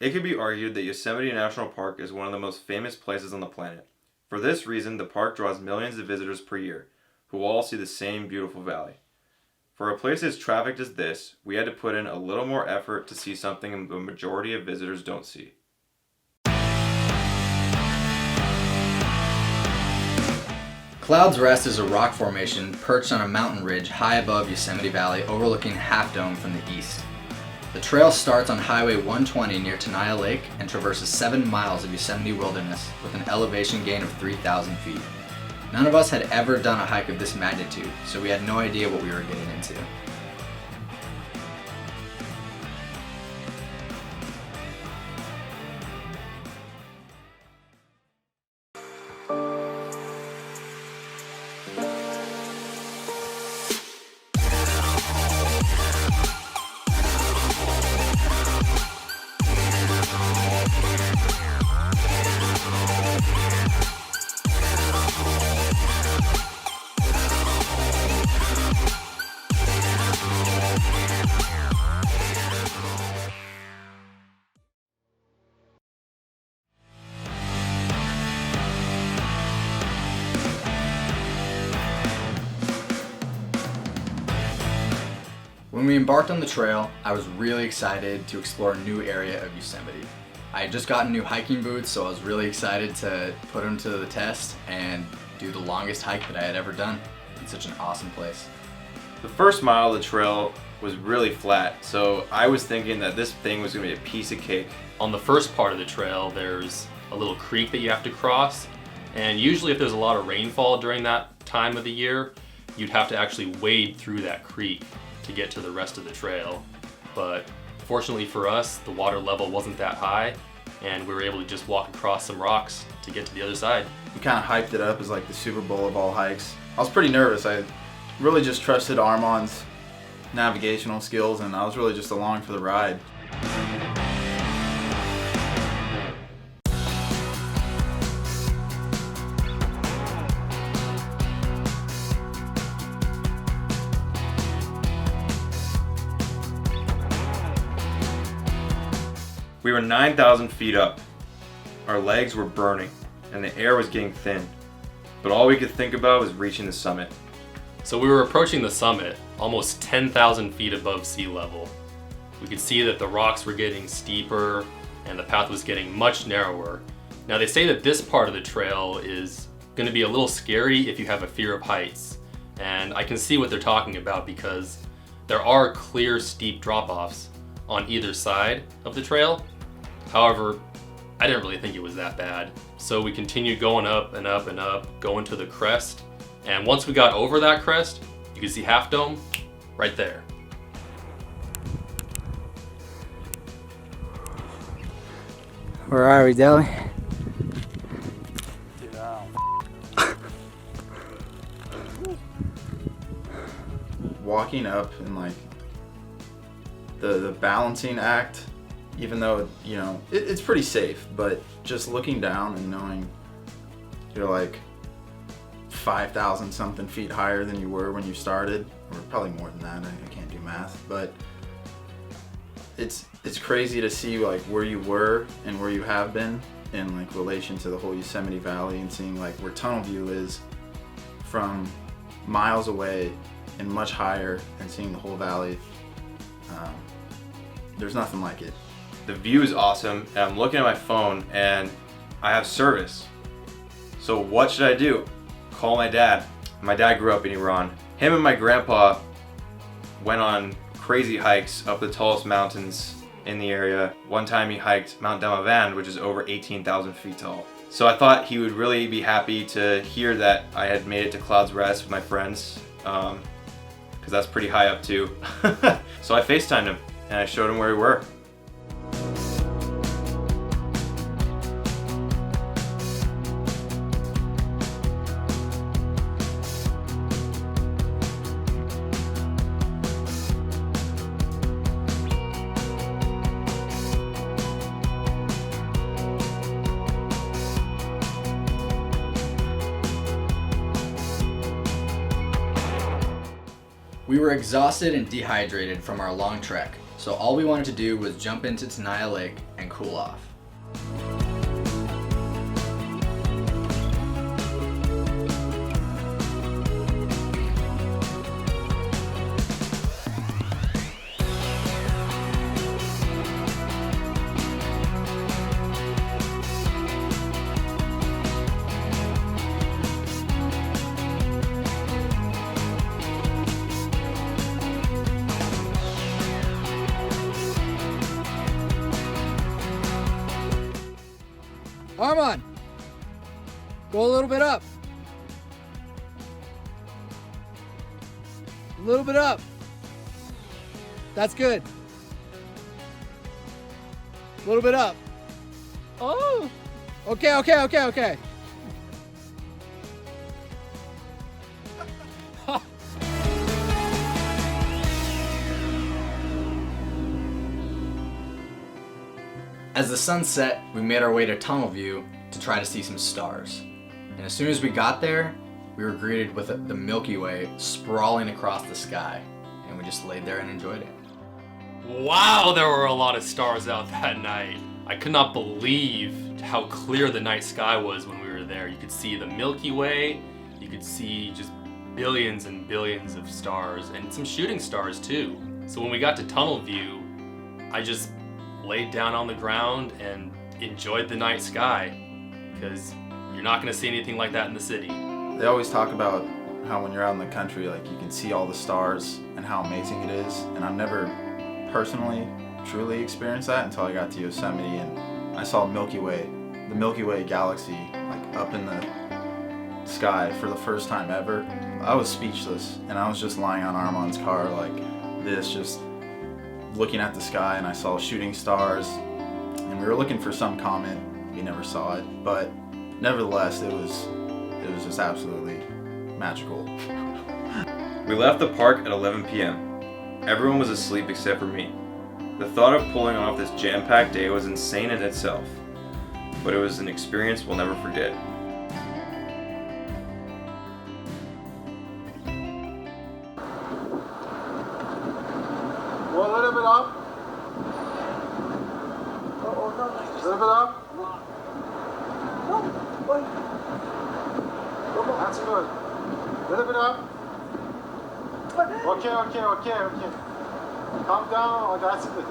It could be argued that Yosemite National Park is one of the most famous places on the planet. For this reason, the park draws millions of visitors per year, who all see the same beautiful valley. For a place as trafficked as this, we had to put in a little more effort to see something the majority of visitors don't see. Cloud's Rest is a rock formation perched on a mountain ridge high above Yosemite Valley overlooking Half Dome from the east. The trail starts on Highway 120 near Tenaya Lake and traverses 7 miles of Yosemite wilderness with an elevation gain of 3,000 feet. None of us had ever done a hike of this magnitude, so we had no idea what we were getting into. When we embarked on the trail, I was really excited to explore a new area of Yosemite. I had just gotten new hiking boots, so I was really excited to put them to the test and do the longest hike that I had ever done in such an awesome place. The first mile of the trail was really flat, so I was thinking that this thing was going to be a piece of cake. On the first part of the trail, there's a little creek that you have to cross, and usually if there's a lot of rainfall during that time of the year, you'd have to actually wade through that creek to get to the rest of the trail. But fortunately for us, the water level wasn't that high, and we were able to just walk across some rocks to get to the other side. We kind of hyped it up as like the Super Bowl of all hikes. I was pretty nervous. I really just trusted Armand's navigational skills, and I was really just along for the ride. We were 9,000 feet up. Our legs were burning, and the air was getting thin. But all we could think about was reaching the summit. So we were approaching the summit, almost 10,000 feet above sea level. We could see that the rocks were getting steeper and the path was getting much narrower. Now they say that this part of the trail is going to be a little scary if you have a fear of heights. And I can see what they're talking about because there are clear steep drop-offs on either side of the trail. However, I didn't really think it was that bad. So we continued going up and up and up, going to the crest. And once we got over that crest, you can see Half Dome right there. Where are we, Deli? Walking up and like the balancing act, even though, you know, it's pretty safe, but just looking down and knowing you're like 5,000 something feet higher than you were when you started, or probably more than that, I can't do math, but it's crazy to see like where you were and where you have been in like relation to the whole Yosemite Valley, and seeing like where tunnel view is from miles away and much higher, and seeing the whole valley. There's nothing like it. The view is awesome, and I'm looking at my phone and I have service. So what should I do? Call my dad. My dad grew up in Iran. Him and my grandpa went on crazy hikes up the tallest mountains in the area. One time he hiked Mount Damavand, which is over 18,000 feet tall. So I thought he would really be happy to hear that I had made it to Cloud's Rest with my friends, because that's pretty high up too. So I FaceTimed him and I showed him where we were. We were exhausted and dehydrated from our long trek, so so all we wanted to do was jump into Tenaya Lake and cool off. Arm on. Go a little bit up. A little bit up. That's good. A little bit up. Oh. Okay. As the sun set, we made our way to Tunnel View to try to see some stars. And as soon as we got there, we were greeted with the Milky Way sprawling across the sky. And we just laid there and enjoyed it. Wow, there were a lot of stars out that night. I could not believe how clear the night sky was when we were there. You could see the Milky Way, you could see just billions and billions of stars, and some shooting stars too. So when we got to Tunnel View, I just laid down on the ground and enjoyed the night sky, because you're not going to see anything like that in the city. They always talk about how when you're out in the country, like you can see all the stars and how amazing it is. And I've never personally, truly experienced that until I got to Yosemite and I saw the Milky Way galaxy, like up in the sky for the first time ever. I was speechless, and I was just lying on Armand's car like this, just looking at the sky, and I saw shooting stars, and we were looking for some comet. We never saw it, but nevertheless, it was just absolutely magical. We left the park at 11 p.m. Everyone was asleep except for me. The thought of pulling off this jam-packed day was insane in itself, but it was an experience we'll never forget. Go a little bit up. A little bit up. That's good. A little bit up. Okay. Calm down. Oh, that's good.